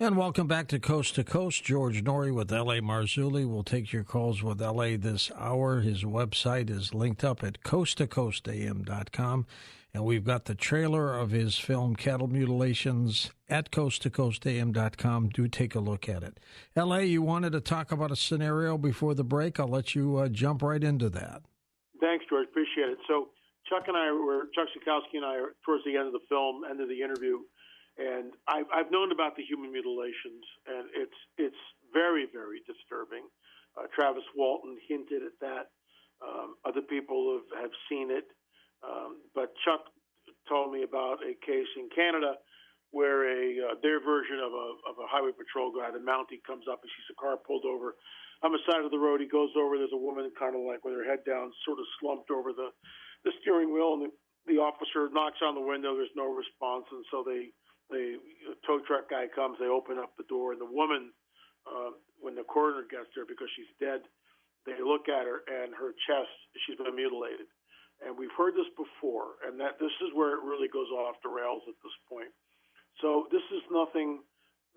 And welcome back to Coast. George Norrie with L.A. Marzulli will take your calls with L.A. this hour. His website is linked up at coasttocoastam.com. And we've got the trailer of his film Cattle Mutilations at coasttocoastam.com. Do take a look at it. L.A., you wanted to talk about a scenario before the break. I'll let you jump right into that. Thanks, George. Appreciate it. So Chuck Zukowski and I are towards the end of the film, end of the interview. And I've known about the human mutilations, and it's very, very disturbing. Travis Walton hinted at that. Other people have seen it. But Chuck told me about a case in Canada where their version of a highway patrol guy, the Mountie, comes up and sees a car pulled over on the side of the road. He goes over. There's a woman kind of like with her head down, sort of slumped over the steering wheel, and the officer knocks on the window. There's no response, and so the tow truck guy comes, they open up the door, and the woman, when the coroner gets there because she's dead, they look at her, and her chest, she's been mutilated. And we've heard this before, and that this is where it really goes off the rails at this point. So this is nothing,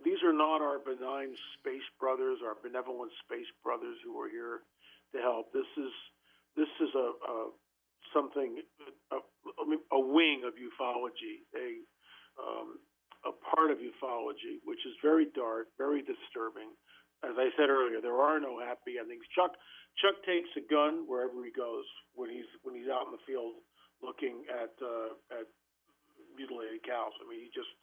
these are not our benign space brothers, our benevolent space brothers who are here to help. This is something, a wing of ufology, a part of ufology, which is very dark, very disturbing. As I said earlier, there are no happy endings. Chuck takes a gun wherever he goes when he's out in the field looking at mutilated cows. I mean, he just,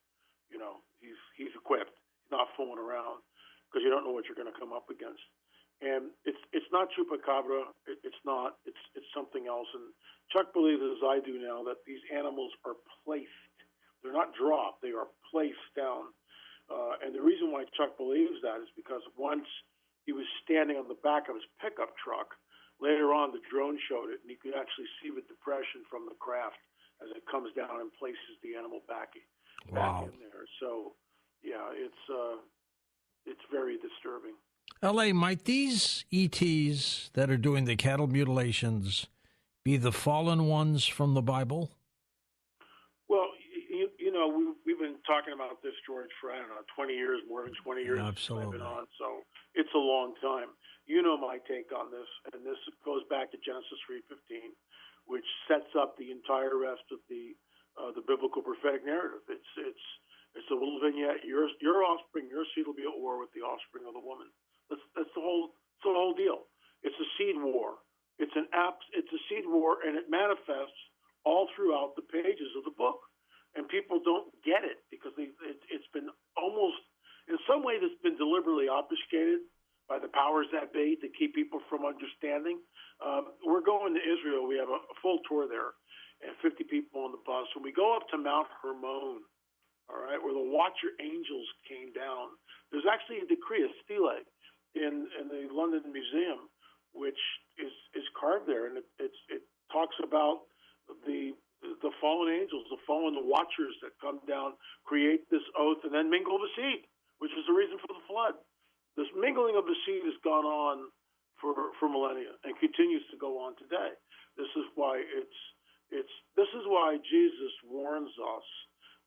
he's equipped. He's not fooling around because you don't know what you're going to come up against. And it's not chupacabra. It's not. It's something else. And Chuck believes, as I do now, that these animals are placed. They're not dropped. They are placed down. And the reason why Chuck believes that is because once he was standing on the back of his pickup truck, later on the drone showed it, and you could actually see the depression from the craft as it comes down and places the animal back in there. So, yeah, it's very disturbing. L.A., might these ETs that are doing the cattle mutilations be the fallen ones from the Bible? Well, we've been talking about this, George, for, 20 years, more than 20 years. Absolutely. I've been on, so it's a long time. You know my take on this, and this goes back to Genesis 3:15, which sets up the entire rest of the biblical prophetic narrative. It's a little vignette. Your offspring, your seed will be at war with the offspring of the woman. That's the whole deal. It's a seed war. It's a seed war, and it manifests all throughout the pages of the book. And people don't get it because it's been almost, in some ways, it's been deliberately obfuscated by the powers that be to keep people from understanding. We're going to Israel. We have a full tour there and 50 people on the bus. When we go up to Mount Hermon, all right, where the Watcher angels came down, there's actually a decree, a stele, in the London Museum, which is carved there, and it talks about the fallen angels, the Watchers that come down, create this oath, and then mingle the seed, which is the reason for the flood. This mingling of the seed has gone on for millennia and continues to go on today. This is why Jesus warns us.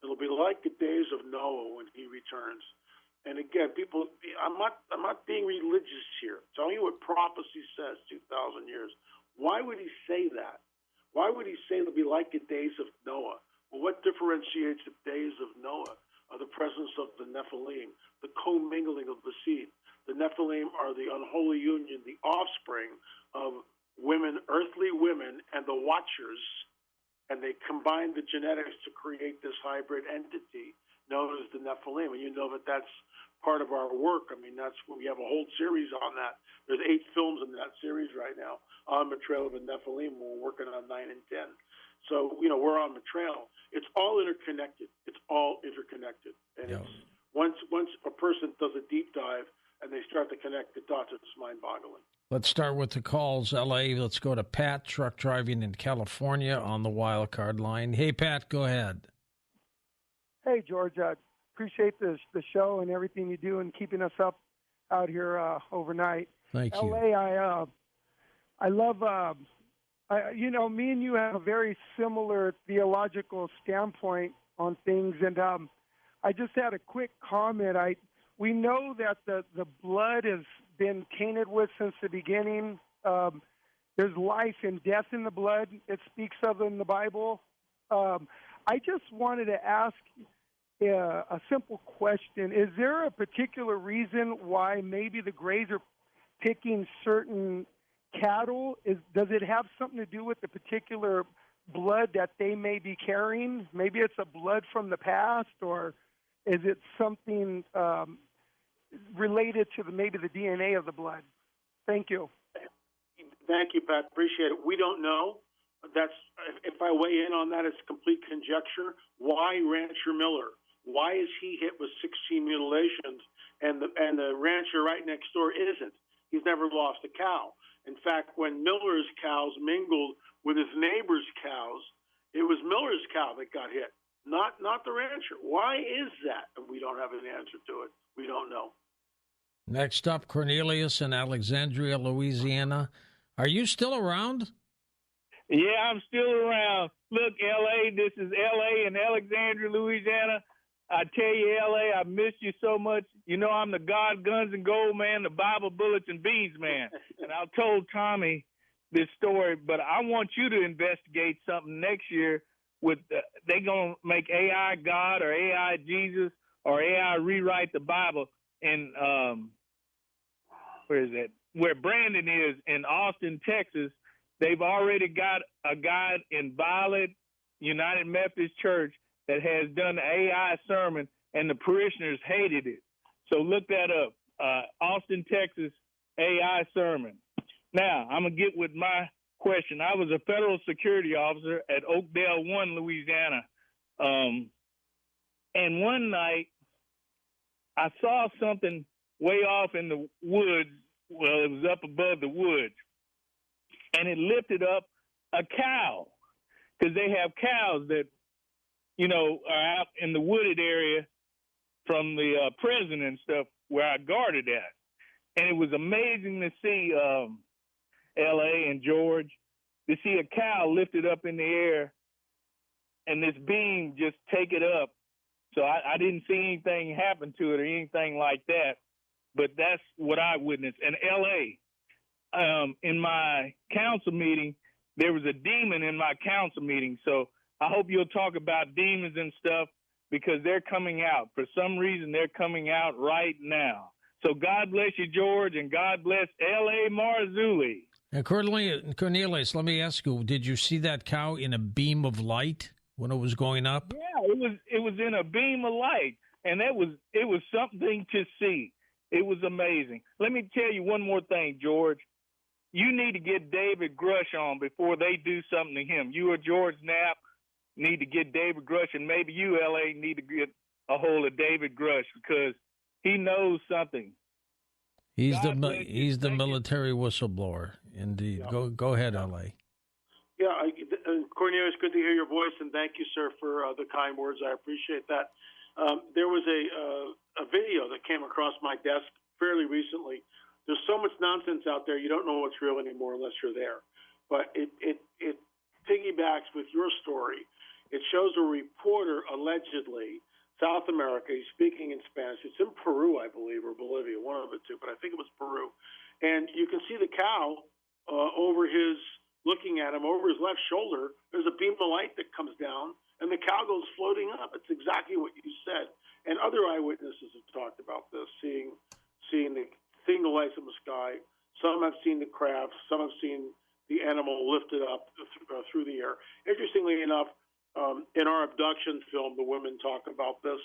It'll be like the days of Noah when he returns. And again, people, I'm not being religious here. I'm telling you what prophecy says 2,000 years. Why would he say that? Why would he say it'll be like the days of Noah? Well, what differentiates the days of Noah? The presence of the Nephilim, the commingling of the seed. The Nephilim are the unholy union, the offspring of women, earthly women, and the Watchers, and they combine the genetics to create this hybrid entity known as the Nephilim. And you know that that's part of our work. I mean, we have a whole series on that. There's 8 films in that series right now on the trail of the Nephilim. We're working on 9 and 10. So, we're on the trail. It's all interconnected. And it's once a person does a deep dive and they start to connect the dots, it's mind-boggling. Let's start with the calls, L.A. Let's go to Pat, truck driving in California on the wild card line. Hey, Pat, go ahead. Hey, George. Appreciate the show and everything you do and keeping us up out here overnight. Thank you. LA, I love, me and you have a very similar theological standpoint on things. And I just had a quick comment. we know that the blood has been tainted with since the beginning. There's life and death in the blood. It speaks of in the Bible. I just wanted to ask a simple question. Is there a particular reason why maybe the Greys are picking certain cattle? Does it have something to do with the particular blood that they may be carrying? Maybe it's a blood from the past, or is it something related to maybe the DNA of the blood? Thank you. Thank you, Pat. Appreciate it. We don't know. If I weigh in on that, it's complete conjecture. Why Rancher Miller? Why is he hit with 16 mutilations and the rancher right next door isn't? He's never lost a cow. In fact, when Miller's cows mingled with his neighbor's cows, it was Miller's cow that got hit, not the rancher. Why is that? And we don't have an answer to it. We don't know. Next up, Cornelius in Alexandria, Louisiana. Are you still around? Yeah, I'm still around. Look, L.A., this is L.A. in Alexandria, Louisiana. I tell you, L.A., I miss you so much. You know I'm the God, Guns, and Gold man, the Bible, Bullets, and Beans man. And I told Tommy this story, but I want you to investigate something next year with they going to make AI God or AI Jesus or AI rewrite the Bible. And where is that? Where Brandon is in Austin, Texas, they've already got a guy in Violet United Methodist Church that has done the AI sermon, and the parishioners hated it. So look that up. Austin, Texas, AI sermon. Now, I'm going to get with my question. I was a federal security officer at Oakdale 1, Louisiana. And one night, I saw something way off in the woods. Well, it was up above the woods. And it lifted up a cow, because they have cows that, you know, are out in the wooded area from the prison and stuff where I guarded at. And it was amazing to see L.A. and George, to see a cow lifted up in the air and this beam just take it up. So I didn't see anything happen to it or anything like that, but that's what I witnessed. And L.A., in my council meeting, there was a demon in my council meeting. So I hope you'll talk about demons and stuff, because they're coming out. For some reason, they're coming out right now. So God bless you, George, and God bless L.A. Marzulli. And Cornelius, let me ask you, did you see that cow in a beam of light when it was going up? Yeah, it was in a beam of light, and it was something to see. It was amazing. Let me tell you one more thing, George. You need to get David Grush on before they do something to him. You or George Knapp need to get David Grush, and maybe you, L.A., need to get a hold of David Grush, because he knows something. He's the military whistleblower, indeed. Yeah. Go ahead, L.A. Yeah, Cornelius, good to hear your voice, and thank you, sir, for the kind words. I appreciate that. There was a video that came across my desk fairly recently. There's so much nonsense out there, you don't know what's real anymore unless you're there. But it piggybacks with your story. It shows a reporter, allegedly, South America, he's speaking in Spanish. It's in Peru, I believe, or Bolivia, one of the two, but I think it was Peru. And you can see the cow looking at him over his left shoulder. There's a beam of light that comes down, and the cow goes floating up. It's exactly what you said. And other eyewitnesses have talked about this, seeing the lights in the sky. Some have seen the craft. Some have seen the animal lifted up through the air. Interestingly enough, in our abduction film, the women talk about this.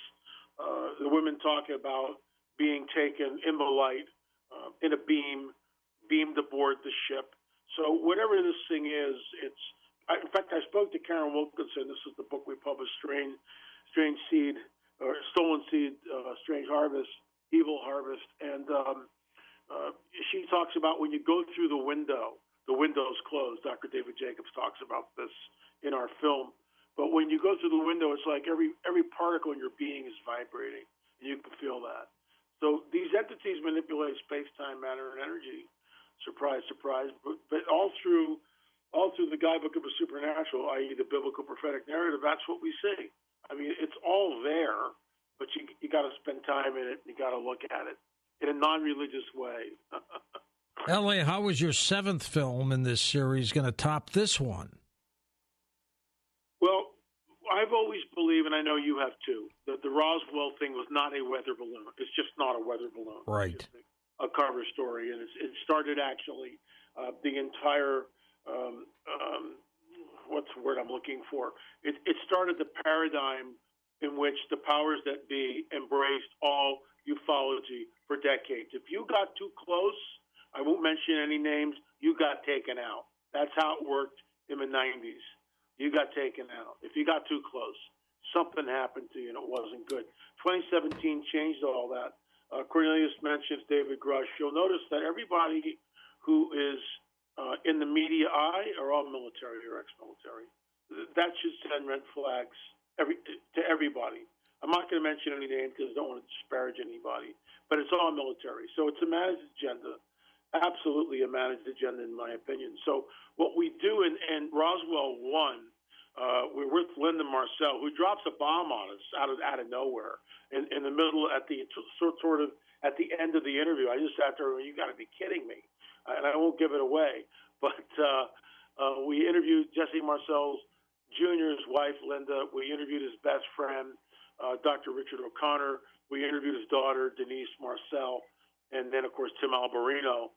The women talk about being taken in the light, in a beamed aboard the ship. So whatever this thing is, in fact, I spoke to Karen Wilkinson. This is the book we published, Strange Seed, or Stolen Seed, Strange Harvest, Evil Harvest. And she talks about when you go through the window's closed. Dr. David Jacobs talks about this in our film. But when you go through the window, it's like every particle in your being is vibrating, and you can feel that. So these entities manipulate space, time, matter, and energy. Surprise, surprise. But all through the guidebook of the supernatural, i.e. the biblical prophetic narrative, that's what we see. I mean, it's all there. but you got to spend time in it. And you got to look at it in a non-religious way. L.A., how is your seventh film in this series going to top this one? Well, I've always believed, and I know you have too, that the Roswell thing was not a weather balloon. It's just not a weather balloon. Right. It's just a cover story, and it started actually the entire what's the word I'm looking for? It started the paradigm in which the powers that be embraced all ufology for decades. If you got too close, I won't mention any names, you got taken out. That's how it worked in the 90s. You got taken out. If you got too close, something happened to you and it wasn't good. 2017 changed all that. Cornelius mentions David Grush. You'll notice that everybody who is in the media eye are all military or ex-military. That should send red flags to everybody. I'm not going to mention any names because I don't want to disparage anybody, but it's all military. So it's a managed agenda, absolutely a managed agenda in my opinion. So what we do in Roswell 1, we're with Linda Marcel, who drops a bomb on us out of nowhere in the middle at the sort of at the end of the interview. I just sat there, you got to be kidding me. And I won't give it away, but we interviewed Jesse Marcel's Jr.'s wife, Linda. We interviewed his best friend, Dr. Richard O'Connor. We interviewed his daughter, Denise Marcel, and then, of course, Tim Alberino.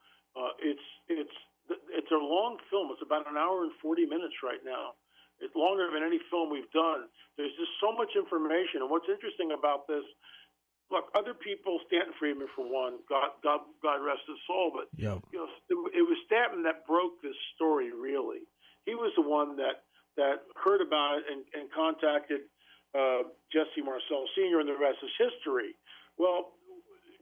It's a long film. It's about an hour and 40 minutes right now. It's longer than any film we've done. There's just so much information. And what's interesting about this, look, other people, Stanton Friedman for one, God rest his soul, but yep. You know, it was Stanton that broke this story. Really, he was the one that heard about it and contacted Jesse Marcel Sr. and the rest is history. Well,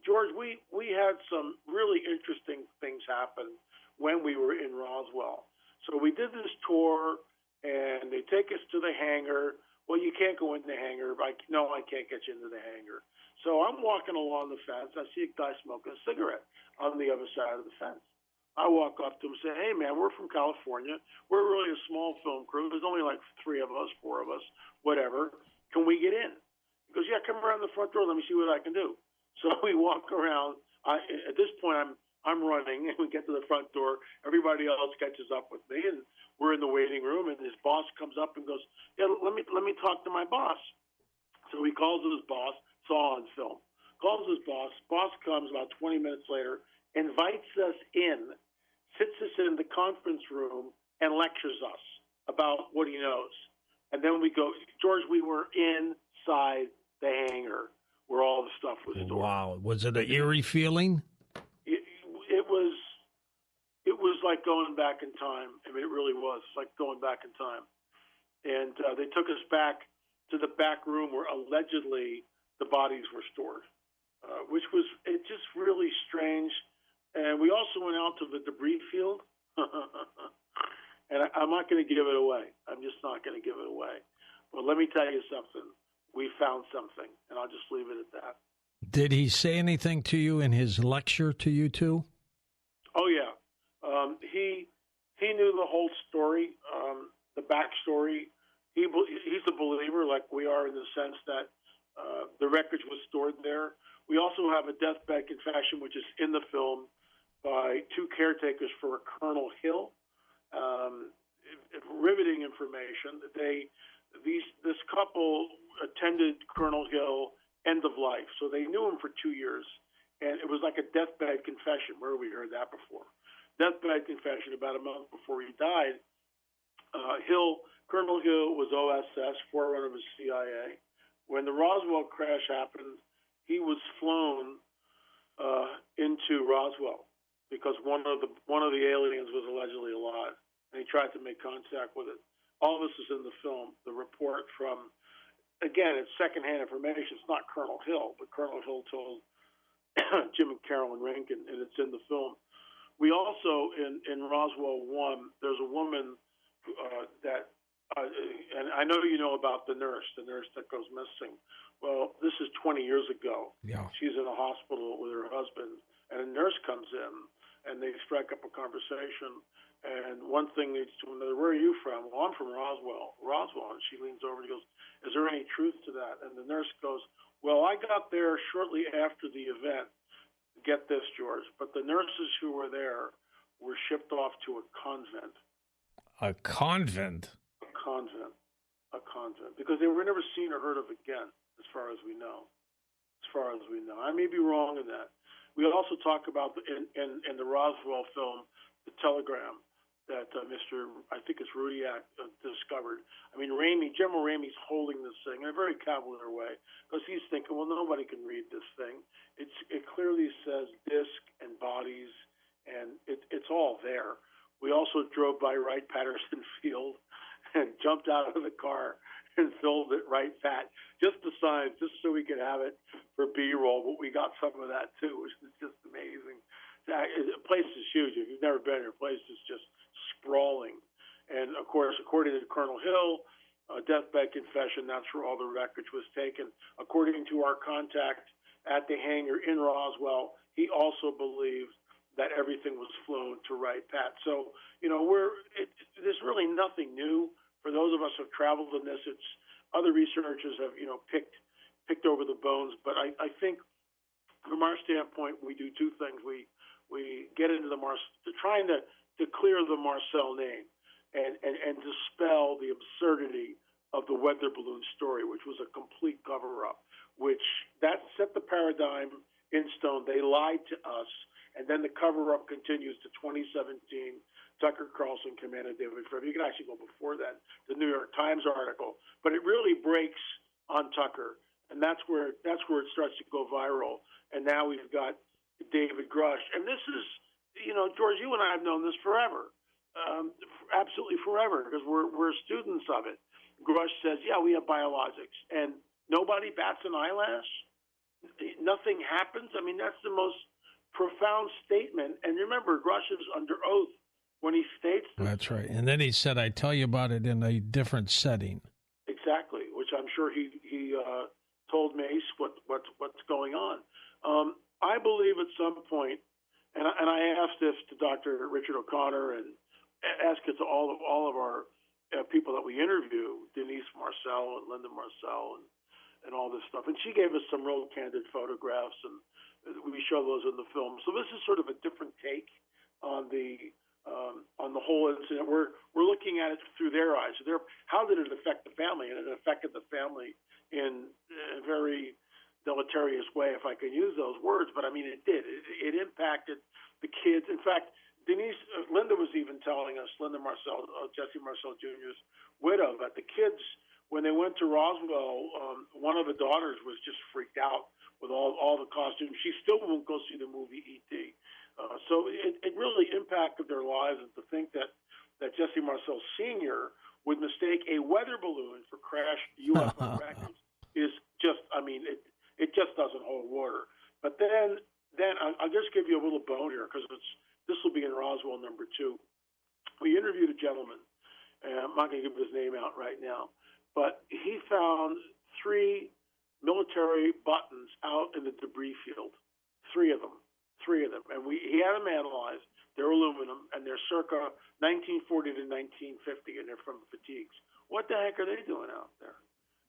George, we had some really interesting things happen when we were in Roswell. So we did this tour, and they take us to the hangar. Well, you can't go in the hangar. No, I can't get you into the hangar. So I'm walking along the fence. I see a guy smoking a cigarette on the other side of the fence. I walk up to him and say, hey, man, we're from California. We're really a small film crew. There's only like 3 of us, 4 of us, whatever. Can we get in? He goes, yeah, come around the front door. Let me see what I can do. So we walk around. At this point, I'm running, and we get to the front door. Everybody else catches up with me, and we're in the waiting room, and his boss comes up and goes, yeah, let me talk to my boss. So he calls his boss. It's all on film. Calls his boss. Boss comes about 20 minutes later, invites us in, sits us in the conference room, and lectures us about what he knows. And then we go, George, we were inside the hangar where all the stuff was stored. Wow. Was it an eerie feeling? It was like going back in time. I mean, it really was like going back in time. And they took us back to the back room where allegedly the bodies were stored, which was just really strange. And we also went out to the debris field. And I'm not going to give it away. I'm just not going to give it away. But let me tell you something. We found something, and I'll just leave it at that. Did he say anything to you in his lecture to you two? Oh, yeah. He knew the whole story, the backstory. He's a believer like we are in the sense that the wreckage was stored there. We also have a deathbed confession, which is in the film, by 2 caretakers for Colonel Hill. Riveting information. This couple attended Colonel Hill end of life, so they knew him for 2 years, and it was like a deathbed confession. Where have we heard that before? Deathbed confession about a month before he died. Colonel Hill was OSS, forerunner of the CIA. When the Roswell crash happened, he was flown into Roswell because one of the aliens was allegedly alive, and he tried to make contact with it. All this is in the film. The report from, again, it's secondhand information. It's not Colonel Hill, but Colonel Hill told Jim and Carolyn Rankin, and it's in the film. We also, in Roswell 1, there's a woman and I know you know about the nurse that goes missing. Well, this is 20 years ago. Yeah. She's in a hospital with her husband, and a nurse comes in, and they strike up a conversation, and one thing leads to another. Where are you from? Well, I'm from Roswell. And she leans over and goes, "Is there any truth to that?" And the nurse goes, "Well, I got there shortly after the event. Get this, George, but the nurses who were there were shipped off to a convent." A convent? A convent, because they were never seen or heard of again, as far as we know. I may be wrong in that. We also talk about in the Roswell film, The Telegram, that I think it's Rudiak discovered. I mean, General Ramey's holding this thing in a very cavalier way, because he's thinking, well, nobody can read this thing. It clearly says disc and bodies, and it's all there. We also drove by Wright-Patterson Field and jumped out of the car and filled it right fat, just the signs, just so we could have it for B-roll. But we got some of that too, which is just amazing. The place is huge. If you've never been here, the place is just sprawling. And of course, according to Colonel Hill, deathbed confession, that's where all the wreckage was taken. According to our contact at the hangar in Roswell, he also believed that everything was flown to Wright-Pat. So, there's really nothing new. For those of us who have traveled in this, it's other researchers have, picked over the bones. But I think from our standpoint, we do two things. We get into trying to clear the Marcel name and dispel the absurdity of the weather balloon story, which was a complete cover-up, which that set the paradigm in stone. They lied to us. And then the cover-up continues to 2017. Tucker Carlson commanded David Fred. You can actually go before that, the New York Times article. But it really breaks on Tucker, and that's where it starts to go viral. And now we've got David Grush. And this is, George, you and I have known this forever, absolutely forever, because we're students of it. Grush says, yeah, we have biologics. And nobody bats an eyelash? Nothing happens? I mean, that's the most profound statement. And remember, Grush is under oath when he states this. That's right. And then he said, I tell you about it in a different setting. Exactly, which I'm sure he told Mace what's going on. I believe at some point, and I asked this to Dr. Richard O'Connor and asked it to all of our people that we interview, Denise Marcel and Linda Marcel and all this stuff. And she gave us some real candid photographs, and we show those in the film. So this is sort of a different take on the whole incident. We're looking at it through their eyes. So how did it affect the family? And it affected the family in a very deleterious way, if I can use those words. But I mean, it did. It impacted the kids. In fact, Linda was even telling us, Linda Marcel, Jesse Marcel Jr.'s widow, that the kids, when they went to Roswell, one of the daughters was just freaked out with all the costumes. She still won't go see the movie E.T. So it really impacted their lives, and to think that Jesse Marcel Sr. would mistake a weather balloon for crashed UFO wreckage is just, I mean, it just doesn't hold water. But then I'll just give you a little bone here, because this will be in Roswell number 2. We interviewed a gentleman, and I'm not going to give his name out right now, but he found 3 military buttons out in the debris field, 3 of them. And he had them analyzed. They're aluminum, and they're circa 1940 to 1950, and they're from fatigues. What the heck are they doing out there?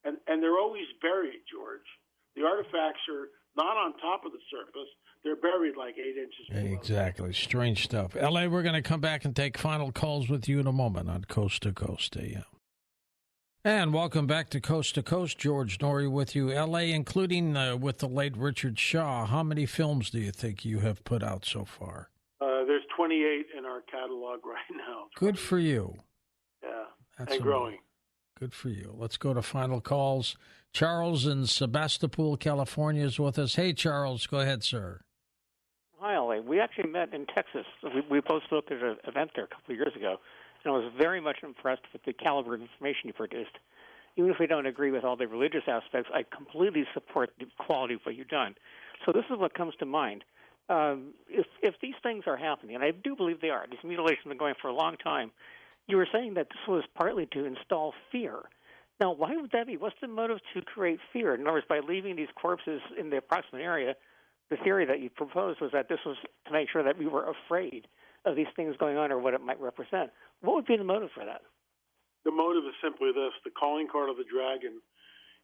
And they're always buried, George. The artifacts are not on top of the surface. They're buried like 8 inches below. Exactly. Strange stuff. L.A., we're going to come back and take final calls with you in a moment on Coast to Coast AM. And welcome back to Coast. George Norrie with you. L.A., including with the late Richard Shaw. How many films do you think you have put out so far? There's 28 in our catalog right now. Good for you. Yeah, That's and growing. Good for you. Let's go to final calls. Charles in Sebastopol, California is with us. Hey, Charles, go ahead, sir. Hi, L.A. We actually met in Texas. We both spoke at an event there a couple of years ago. And I was very much impressed with the caliber of information you produced. Even if we don't agree with all the religious aspects, I completely support the quality of what you've done. So this is what comes to mind. If these things are happening, and I do believe they are, these mutilations have been going for a long time, you were saying that this was partly to install fear. Now, why would that be? What's the motive to create fear? In other words, by leaving these corpses in the approximate area, the theory that you proposed was that this was to make sure that we were afraid. of these things going on or what it might represent. What would be the motive for that? The motive is simply this. The calling card of the dragon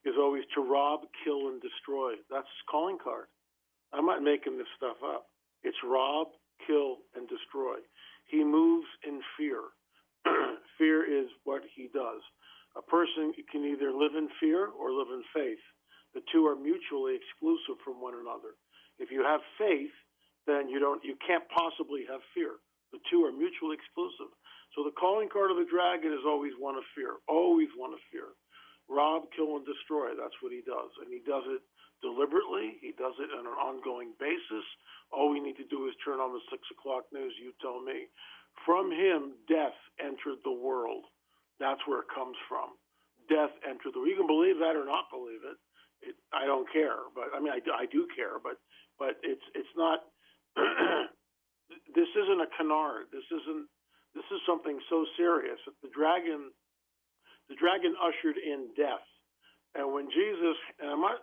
is always to rob, kill, and destroy. That's his calling card. I'm not making this stuff up. It's rob, kill, and destroy. He moves in fear. Fear is what he does. A person can either live in fear or live in faith. The two are mutually exclusive from one another. If you have faith, then you can't possibly have fear. The two are mutually exclusive. So the calling card of the dragon is always one of fear, always one of fear. Rob, kill, and destroy. That's what he does. And he does it deliberately. He does it on an ongoing basis. All we need to do is turn on the 6 o'clock news, you tell me. From him, death entered the world. That's where it comes from. Death entered the world. You can believe that or not believe it. I don't care. But I mean, I do care. But it's not. This isn't a canard. This is something so serious. The dragon ushered in death. And when Jesus, and I'm not,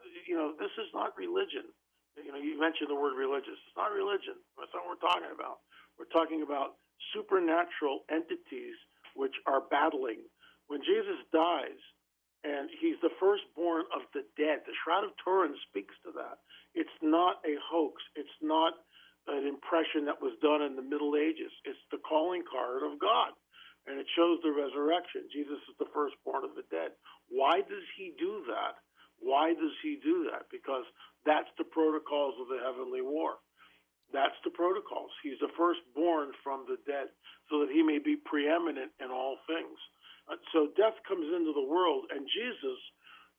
this is not religion. You mentioned the word religious. It's not religion. That's not what we're talking about. We're talking about supernatural entities which are battling. When Jesus dies, and he's the firstborn of the dead, the Shroud of Turin speaks to that. It's not a hoax. It's not an impression that was done in the Middle Ages. It's the calling card of God, and it shows the resurrection. Jesus is the firstborn of the dead. Why does he do that? Why does he do that? Because that's the protocols of the heavenly war. That's the protocols. He's the firstborn from the dead, so that he may be preeminent in all things. So death comes into the world, and Jesus,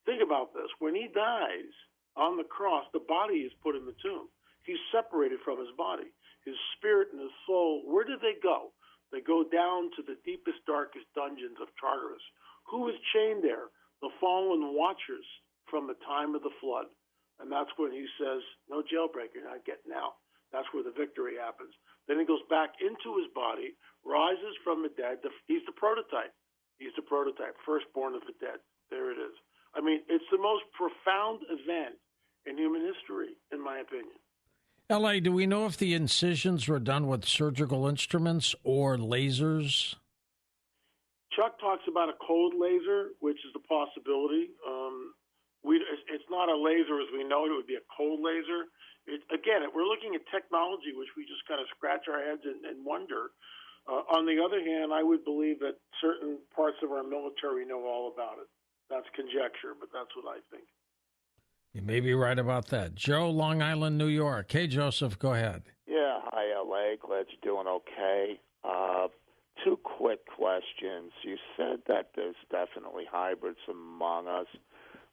think about this. When he dies on the cross, the body is put in the tomb. He's separated from his body. His spirit and his soul, where did they go? They go down to the deepest, darkest dungeons of Tartarus. Who is chained there? The fallen watchers from the time of the flood. And that's when he says, no jailbreak, you're not getting out. That's where the victory happens. Then he goes back into his body, rises from the dead. He's the prototype. He's the prototype, firstborn of the dead. There it is. I mean, it's the most profound event in human history, in my opinion. L.A., do we know if the incisions were done with surgical instruments or lasers? Chuck talks about a cold laser, which is a possibility. It's not a laser as we know it. It would be a cold laser. We're looking at technology, which we just kind of scratch our heads and wonder. On the other hand, I would believe that certain parts of our military know all about it. That's conjecture, but that's what I think. You may be right about that. Joe, Long Island, New York. Hey, Joseph, go ahead. Yeah, hi, L.A. Glad you're doing okay. Two quick questions. You said that there's definitely hybrids among us.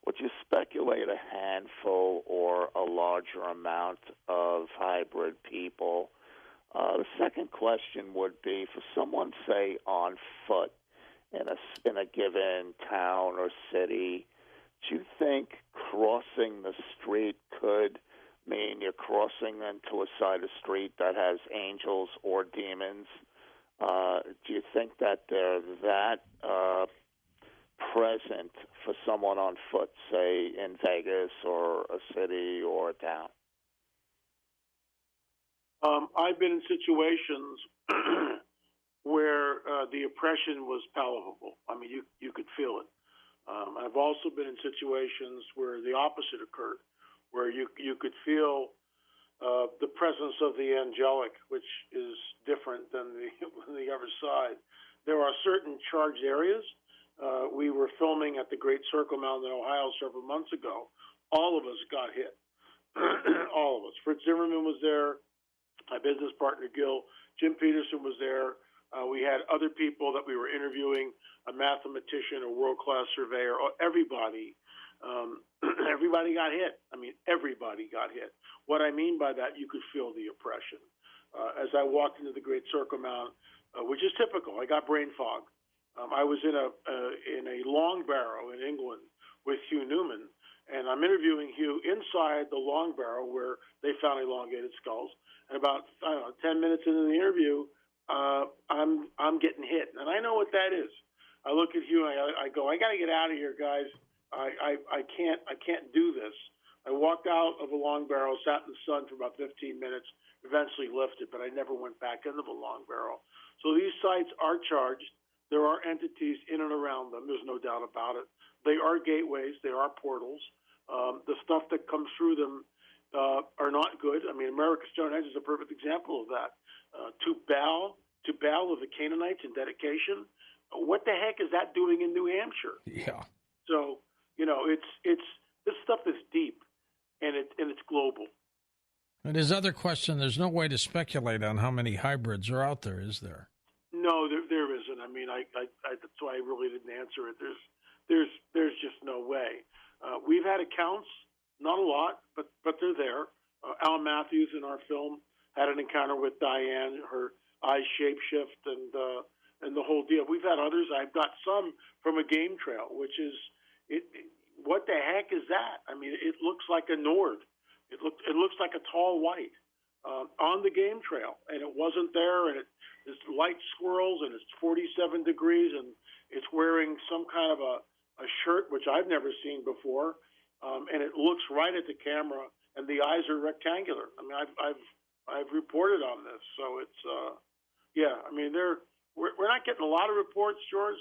Would you speculate a handful or a larger amount of hybrid people? The second question would be for someone, say, on foot in a given town or city, do you think crossing the street could mean you're crossing into a side of street that has angels or demons? Do you think that they're that present for someone on foot, say, in Vegas or a city or a town? I've been in situations where the oppression was palatable. I mean, you could feel it. I've also been in situations where the opposite occurred, where you could feel the presence of the angelic, which is different than the other side. There are certain charged areas. We were filming at the Great Circle Mound in Ohio several months ago. All of us got hit. All of us. Fritz Zimmerman was there. My business partner, Gil. Jim Peterson was there. We had other people that we were interviewing, a mathematician, a world-class surveyor. Everybody got hit. I mean, everybody got hit. What I mean by that, you could feel the oppression. As I walked into the Great Circle Mound, which is typical, I got brain fog. I was in a long barrow in England with Hugh Newman, and I'm interviewing Hugh inside the long barrow where they found elongated skulls. And about 10 minutes into the interview, I'm getting hit, and I know what that is. I look at Hugh and I go, I got to get out of here, guys. I can't do this. I walked out of a long barrel, sat in the sun for about 15 minutes, eventually lifted, but I never went back into the long barrel. So these sites are charged. There are entities in and around them. There's no doubt about it. They are gateways. They are portals. The stuff that comes through them are not good. I mean, America's Stonehenge is a perfect example of that. To Baal of the Canaanites in dedication. What the heck is that doing in New Hampshire? Yeah. So it's this stuff is deep, and it's global. And his other question: there's no way to speculate on how many hybrids are out there, is there? No, there isn't. I mean, I that's why I really didn't answer it. There's just no way. We've had accounts, not a lot, but they're there. Alan Matthews in our film had an encounter with Diane, her eyes shapeshift, and the whole deal. We've had others. I've got some from a game trail, which is what the heck is that? I mean, it looks like a Nord. It looks like a tall white on the game trail, and it wasn't there. And it's light swirls, and it's 47 degrees, and it's wearing some kind of a shirt which I've never seen before, and it looks right at the camera, and the eyes are rectangular. I mean, I've reported on this, so it's I mean, we're not getting a lot of reports, George,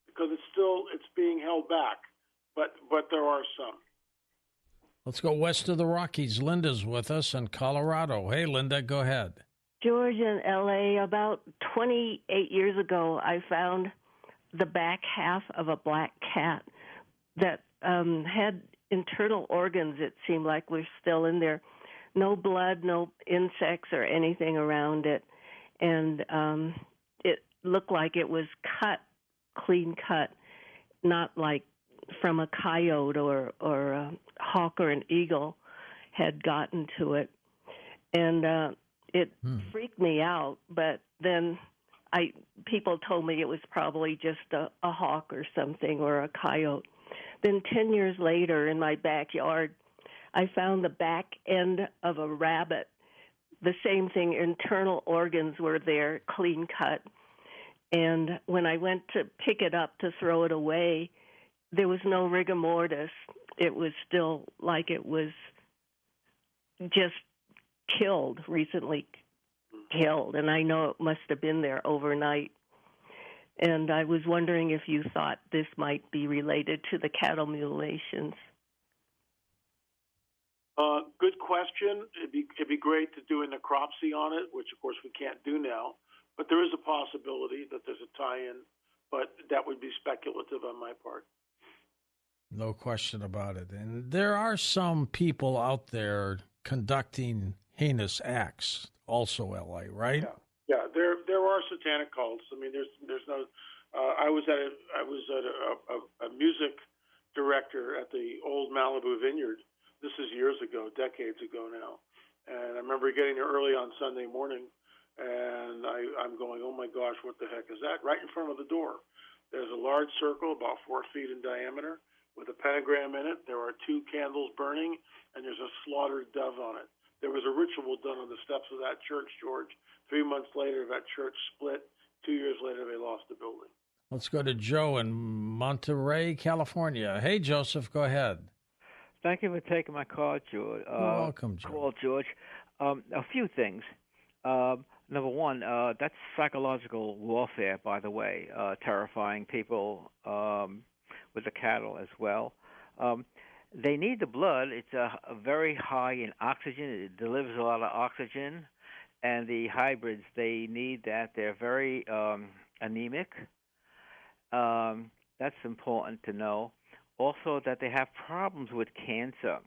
because it's being held back, but there are some. Let's go west of the Rockies. Linda's with us in Colorado. Hey, Linda, go ahead. George, in L.A., about 28 years ago, I found the back half of a black cat that had internal organs, it seemed like, were still in there. No blood, no insects or anything around it. And it looked like it was clean cut, not like from a coyote or a hawk or an eagle had gotten to it. And it freaked me out, but then people told me it was probably just a hawk or something or a coyote. Then 10 years later in my backyard, I found the back end of a rabbit. The same thing, internal organs were there, clean cut. And when I went to pick it up to throw it away, there was no rigor mortis. It was still like it was just recently killed. And I know it must have been there overnight. And I was wondering if you thought this might be related to the cattle mutilations. Good question. It'd be great to do a necropsy on it, which of course we can't do now. But there is a possibility that there's a tie-in, but that would be speculative on my part. No question about it. And there are some people out there conducting heinous acts, also, L.A., right? Yeah. There are satanic cults. I mean, there's no. I was at a music director at the old Malibu Vineyard. This is years ago, decades ago now, and I remember getting there early on Sunday morning, and I'm going, oh my gosh, what the heck is that? Right in front of the door, there's a large circle about 4 feet in diameter with a pentagram in it. There are 2 candles burning, and there's a slaughtered dove on it. There was a ritual done on the steps of that church, George. 3 months later, that church split. 2 years later, they lost the building. Let's go to Joe in Monterey, California. Hey, Joseph, go ahead. Thank you for taking my call, George. You're welcome, Joe. Call, George. A few things. Number one, that's psychological warfare, by the way, terrifying people with the cattle as well. They need the blood. It's very high in oxygen. It delivers a lot of oxygen. And the hybrids, they need that. They're very anemic. That's important to know. Also, that they have problems with cancer.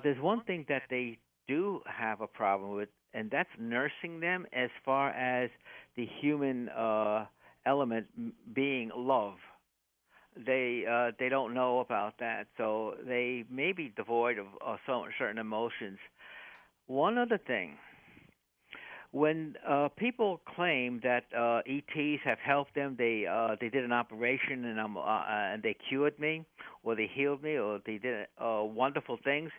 There's one thing that they do have a problem with, and that's nursing them as far as the human element being love. They don't know about that, so they may be devoid of certain emotions. One other thing. When people claim that ETs have helped them, they did an operation and they cured me, or they healed me, or they did wonderful things,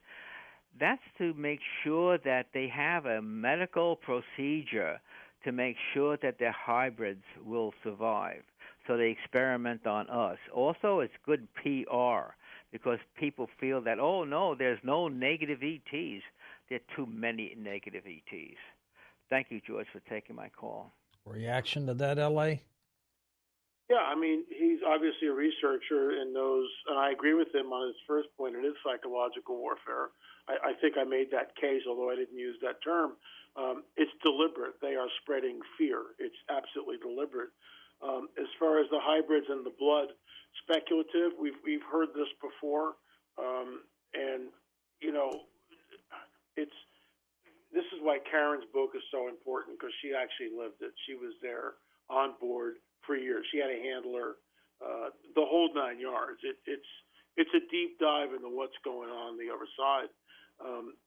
that's to make sure that they have a medical procedure to make sure that their hybrids will survive. So they experiment on us. Also, it's good PR because people feel that, oh, no, there's no negative ETs. There are too many negative ETs. Thank you, George, for taking my call. Reaction to that, L.A.? Yeah, I mean, he's obviously a researcher and knows, and I agree with him on his first point. It is psychological warfare. I think I made that case, although I didn't use that term. It's deliberate. They are spreading fear. It's absolutely deliberate. As far as the hybrids and the blood, speculative. We've heard this before, and you know, this is why Karen's book is so important, because she actually lived it. She was there on board for years. She had a handler, the whole 9 yards. It's a deep dive into what's going on the other side,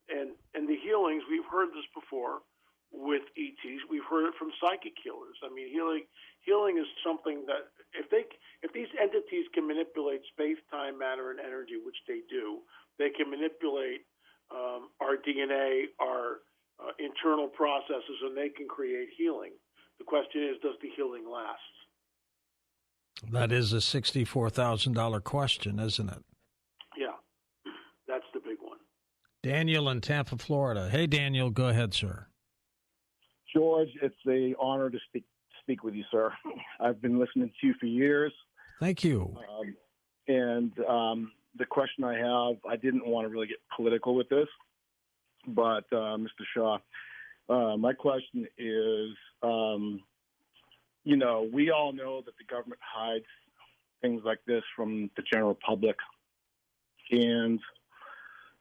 and the healings. We've heard this before with ETs. We've heard it from psychic healers. I mean, healing is something that if these entities can manipulate space, time, matter, and energy, which they do, they can manipulate our DNA, our internal processes, and they can create healing. The question is, does the healing last? That is a $64,000 question, isn't it? Yeah, that's the big one. Daniel in Tampa, Florida. Hey, Daniel, go ahead, sir. George, it's an honor to speak with you, sir. I've been listening to you for years. Thank you. And the question I have, I didn't want to really get political with this, but Mr. Shaw, my question is, you know, we all know that the government hides things like this from the general public. And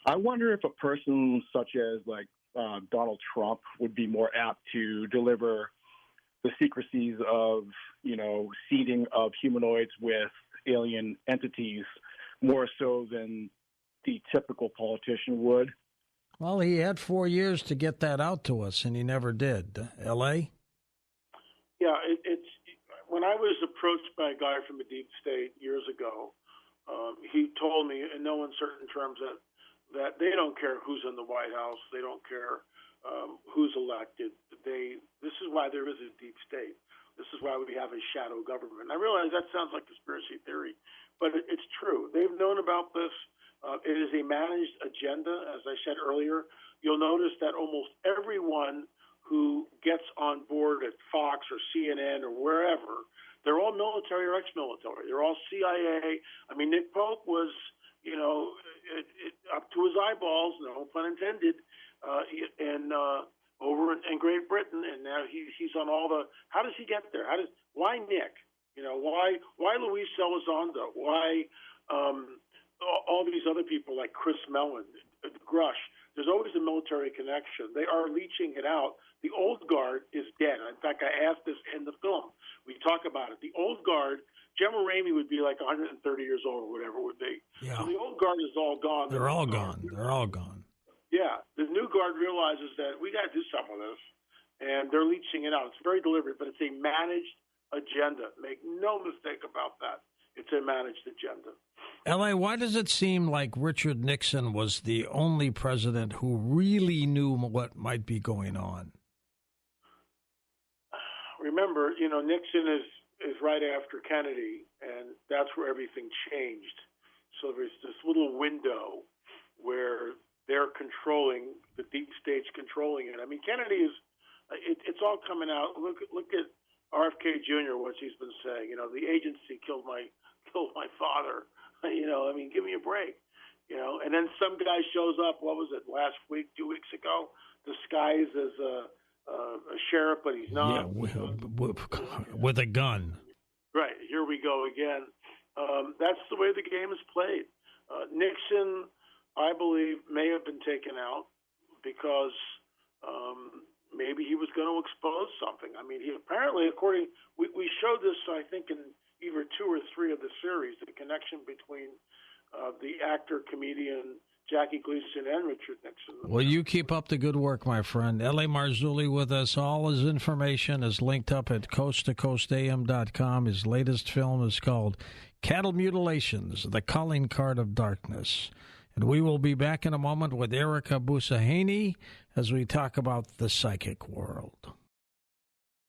I wonder if a person such as like Donald Trump would be more apt to deliver the secrecies of, you know, seeding of humanoids with alien entities more so than the typical politician would. Well, he had 4 years to get that out to us, and he never did. L.A.? Yeah, it's when I was approached by a guy from the deep state years ago, he told me in no uncertain terms that they don't care who's in the White House, they don't care who's elected. This is why there is a deep state. This is why we have a shadow government. And I realize that sounds like conspiracy theory, but it's true. They've known about this. It is a managed agenda, as I said earlier. You'll notice that almost everyone who gets on board at Fox or CNN or wherever, they're all military or ex-military. They're all CIA. I mean, Nick Pope was, you know, up to his eyeballs, no pun intended, over in Great Britain, and now he's on all the. How does he get there? Why Nick? You know, why Luis Elizondo? Why all these other people like Chris Mellon, Grush? There's always a military connection. They are leeching it out. The old guard is dead. In fact, I asked this in the film. We talk about it. The old guard, General Ramey would be like 130 years old or whatever it would be. Yeah. So the old guard is all gone. They're all gone. They're all gone. Yeah. The new guard realizes that we got to do something with this, and they're leeching it out. It's very deliberate, but it's a managed agenda. Make no mistake about that. It's a managed agenda. L.A., why does it seem like Richard Nixon was the only president who really knew what might be going on? Remember, you know, Nixon is right after Kennedy, and that's where everything changed. So there's this little window where they're controlling, the deep state's controlling it. I mean, Kennedy is, it's all coming out. Look at RFK Jr., what he's been saying. You know, the agency killed my father. You know, I mean, give me a break. You know, and then some guy shows up. What was it? Last week, 2 weeks ago, disguised as a sheriff, but he's not. Yeah, with a gun. Right. Here we go again. That's the way the game is played. Nixon, I believe, may have been taken out because maybe he was going to expose something. I mean, he apparently, we showed this, I think, in either 2 or 3 of the series, the connection between the actor, comedian Jackie Gleason and Richard Nixon. Well, you keep up the good work, my friend. L.A. Marzulli with us. All his information is linked up at coasttocoastam.com. His latest film is called Cattle Mutilations, The Calling Card of Darkness. And we will be back in a moment with Erica Busahaney as we talk about the psychic world.